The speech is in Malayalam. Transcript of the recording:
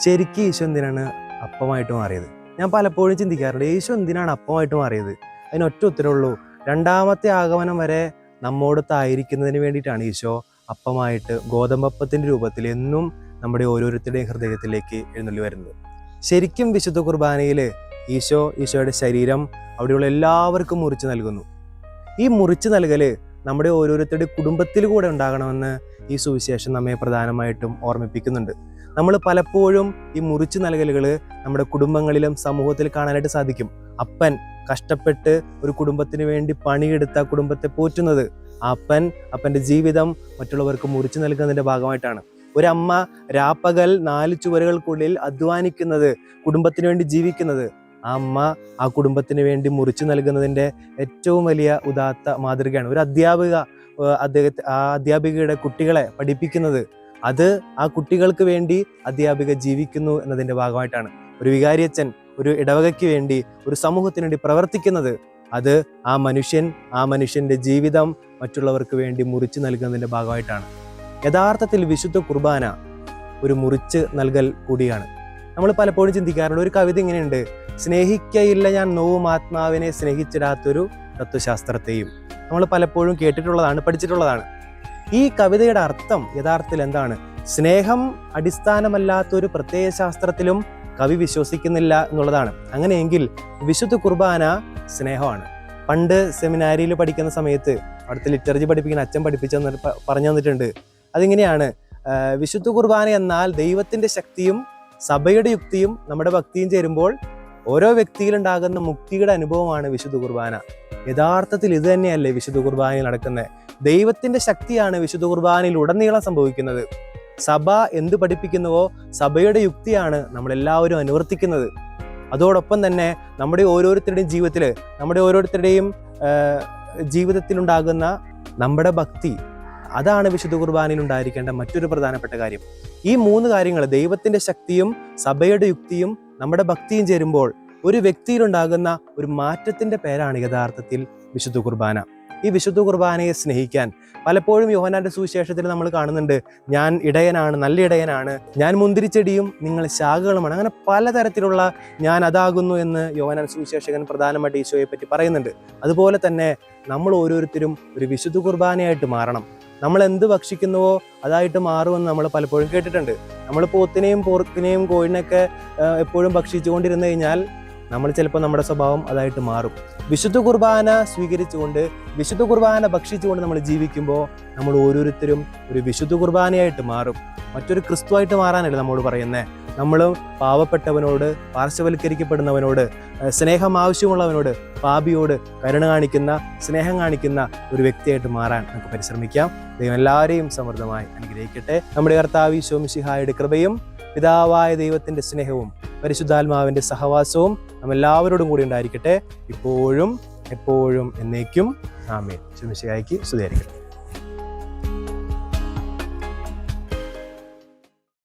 ശരിക്കും ഈശോ എന്തിനാണ് അപ്പമായിട്ട് മാറിയത്? ഞാൻ പലപ്പോഴും ചിന്തിക്കാറുണ്ട്, ഈശോ എന്തിനാണ് അപ്പമായിട്ട് മാറിയത്? അതിനൊറ്റ ഉത്തരവുള്ളൂ, രണ്ടാമത്തെ ആഗമനം വരെ നമ്മോടൊത്തായിരിക്കുന്നതിന് വേണ്ടിയിട്ടാണ് ഈശോ അപ്പമായിട്ട് ഗോതമ്പപ്പത്തിൻ്റെ രൂപത്തിൽ എന്നും നമ്മുടെ ഓരോരുത്തരുടെയും ഹൃദയത്തിലേക്ക് എഴുന്നള്ളി വരുന്നത്. ശരിക്കും വിശുദ്ധ കുർബാനയിൽ ഈശോയുടെ ശരീരം അവിടെയുള്ള എല്ലാവർക്കും മുറിച്ച് നൽകുന്നു. ഈ മുറിച്ച് നൽകൽ നമ്മുടെ ഓരോരുത്തരുടെ കുടുംബത്തിൽ കൂടെ ഉണ്ടാകണമെന്ന് ഈ സുവിശേഷം നമ്മെ പ്രധാനമായിട്ടും ഓർമ്മിപ്പിക്കുന്നുണ്ട്. നമ്മൾ പലപ്പോഴും ഈ മുറിച്ച് നൽകലുകൾ നമ്മുടെ കുടുംബങ്ങളിലും സമൂഹത്തിൽ കാണാനായിട്ട് സാധിക്കും. അപ്പൻ കഷ്ടപ്പെട്ട് ഒരു കുടുംബത്തിന് വേണ്ടി പണിയെടുത്ത കുടുംബത്തെ പോറ്റുന്നത്, അപ്പൻ്റെ ജീവിതം മറ്റുള്ളവർക്ക് മുറിച്ച് നൽകുന്നതിൻ്റെ ഭാഗമായിട്ടാണ്. ഒരമ്മ രാപ്പകൽ 4 ചുവരുകൾക്കുള്ളിൽ അധ്വാനിക്കുന്നത്, കുടുംബത്തിന് വേണ്ടി ജീവിക്കുന്നത്, ആ അമ്മ ആ കുടുംബത്തിന് വേണ്ടി മുറിച്ചു നൽകുന്നതിൻ്റെ ഏറ്റവും വലിയ ഉദാത്ത മാതൃകയാണ്. ഒരു അധ്യാപികയുടെ കുട്ടികളെ പഠിപ്പിക്കുന്നത്, അത് ആ കുട്ടികൾക്ക് വേണ്ടി അധ്യാപിക ജീവിക്കുന്നു എന്നതിൻ്റെ ഭാഗമായിട്ടാണ്. ഒരു വികാരിയച്ഛൻ ഒരു ഇടവകയ്ക്ക് വേണ്ടി, ഒരു സമൂഹത്തിന് വേണ്ടി പ്രവർത്തിക്കുന്നത്, അത് ആ മനുഷ്യൻ്റെ ജീവിതം മറ്റുള്ളവർക്ക് വേണ്ടി മുറിച്ചു നൽകുന്നതിൻ്റെ ഭാഗമായിട്ടാണ്. യഥാർത്ഥത്തിൽ വിശുദ്ധ കുർബാന ഒരു മുറിച്ച് നൽകൽ കൂടിയാണ്. നമ്മൾ പലപ്പോഴും ചിന്തിക്കാറുണ്ട്, ഒരു കവിത ഇങ്ങനെയുണ്ട്: സ്നേഹിക്കയില്ല ഞാൻ നോവും ആത്മാവിനെ സ്നേഹിച്ചിടാത്തൊരു തത്വശാസ്ത്രത്തെയും. നമ്മൾ പലപ്പോഴും കേട്ടിട്ടുള്ളതാണ്, പഠിച്ചിട്ടുള്ളതാണ്. ഈ കവിതയുടെ അർത്ഥം യഥാർത്ഥത്തിൽ എന്താണ്? സ്നേഹം അടിസ്ഥാനമല്ലാത്തൊരു പ്രത്യയ ശാസ്ത്രത്തിലും കവി വിശ്വസിക്കുന്നില്ല എന്നുള്ളതാണ്. അങ്ങനെയെങ്കിൽ വിശുദ്ധ കുർബാന സ്നേഹമാണ്. പണ്ട് സെമിനാരിയിൽ പഠിക്കുന്ന സമയത്ത് അവിടുത്തെ ലിറ്റർജി പഠിപ്പിക്കുന്ന അച്ഛൻ പറഞ്ഞു തന്നിട്ടുണ്ട്. അതിങ്ങനെയാണ്: വിശുദ്ധ കുർബാന എന്നാൽ ദൈവത്തിൻ്റെ ശക്തിയും സഭയുടെ യുക്തിയും നമ്മുടെ ഭക്തിയും ചേരുമ്പോൾ ഓരോ വ്യക്തിയിലുണ്ടാകുന്ന മുക്തിയുടെ അനുഭവമാണ് വിശുദ്ധ കുർബാന. യഥാർത്ഥത്തിൽ ഇത് തന്നെയല്ലേ വിശുദ്ധ കുർബാനയിൽ നടക്കുന്നത്? ദൈവത്തിൻ്റെ ശക്തിയാണ് വിശുദ്ധ കുർബാനയിൽ ഉടനീളം സംഭവിക്കുന്നത്. സഭ എന്ത് പഠിപ്പിക്കുന്നുവോ സഭയുടെ യുക്തിയാണ് നമ്മളെല്ലാവരും അനുവർത്തിക്കുന്നത്. അതോടൊപ്പം തന്നെ നമ്മുടെ ഓരോരുത്തരുടെയും ജീവിതത്തിലുണ്ടാകുന്ന നമ്മുടെ ഭക്തി, അതാണ് വിശുദ്ധ കുർബാനയിൽ ഉണ്ടായിരിക്കേണ്ട മറ്റൊരു പ്രധാനപ്പെട്ട കാര്യം. ഈ 3 കാര്യങ്ങൾ, ദൈവത്തിൻ്റെ ശക്തിയും സഭയുടെ യുക്തിയും നമ്മുടെ ഭക്തിയും ചേരുമ്പോൾ ഒരു വ്യക്തിയിലുണ്ടാകുന്ന ഒരു മാറ്റത്തിൻ്റെ പേരാണ് യഥാർത്ഥത്തിൽ വിശുദ്ധ കുർബാന. ഈ വിശുദ്ധ കുർബാനയെ സ്നേഹിക്കാൻ പലപ്പോഴും യോഹന്നാന്റെ സുവിശേഷത്തിൽ നമ്മൾ കാണുന്നുണ്ട്: ഞാൻ ഇടയനാണ്, നല്ല ഇടയനാണ്, ഞാൻ മുന്തിരിച്ചെടിയും നിങ്ങൾ ശാഖകളുമാണ്. അങ്ങനെ പലതരത്തിലുള്ള ഞാൻ അതാകുന്നു എന്ന് യോഹന്നാൻ സുവിശേഷകൻ പ്രധാനമായിട്ട് ഈശോയെ പറ്റി പറയുന്നുണ്ട്. അതുപോലെ തന്നെ നമ്മൾ ഓരോരുത്തരും ഒരു വിശുദ്ധ കുർബാനയായിട്ട് മാറണം. നമ്മൾ എന്ത് ഭക്ഷിക്കുന്നുവോ അതായിട്ട് മാറുമെന്ന് നമ്മൾ പലപ്പോഴും കേട്ടിട്ടുണ്ട്. നമ്മൾ പോത്തിനെയും പോർക്കിനെയും കോഴിനെയൊക്കെ എപ്പോഴും ഭക്ഷിച്ചുകൊണ്ടിരുന്നു കഴിഞ്ഞാൽ നമ്മൾ ചിലപ്പോൾ നമ്മുടെ സ്വഭാവം അതായിട്ട് മാറും. വിശുദ്ധ കുർബാന സ്വീകരിച്ചുകൊണ്ട്, വിശുദ്ധ കുർബാന ഭക്ഷിച്ചുകൊണ്ട് നമ്മൾ ജീവിക്കുമ്പോൾ നമ്മൾ ഓരോരുത്തരും ഒരു വിശുദ്ധ കുർബാനയായിട്ട് മാറും. മറ്റൊരു ക്രിസ്തുവായിട്ട് മാറാനല്ല നമ്മോട് പറയുന്നത്. നമ്മൾ പാവപ്പെട്ടവനോട്, പാർശ്വവൽക്കരിക്കപ്പെടുന്നവനോട്, സ്നേഹം ആവശ്യമുള്ളവനോട്, പാപിയോട് കരുണ കാണിക്കുന്ന, സ്നേഹം കാണിക്കുന്ന ഒരു വ്യക്തിയായിട്ട് മാറാൻ നമുക്ക് പരിശ്രമിക്കാം. ദൈവം എല്ലാവരെയും സമൃദ്ധമായി അനുഗ്രഹിക്കട്ടെ. നമ്മുടെ കർത്താവ് ഈശോ മിശിഹായുടെ കൃപയും പിതാവായ ദൈവത്തിൻ്റെ സ്നേഹവും പരിശുദ്ധാത്മാവിൻ്റെ സഹവാസവും നമ്മെല്ലാവരോടും കൂടി ഉണ്ടായിരിക്കട്ടെ, ഇപ്പോഴും എപ്പോഴും എന്നേക്കും. ആമേൻ. ഈശോ മിശിഹായ്ക്ക് സ്തുതിയായിരിക്കട്ടെ.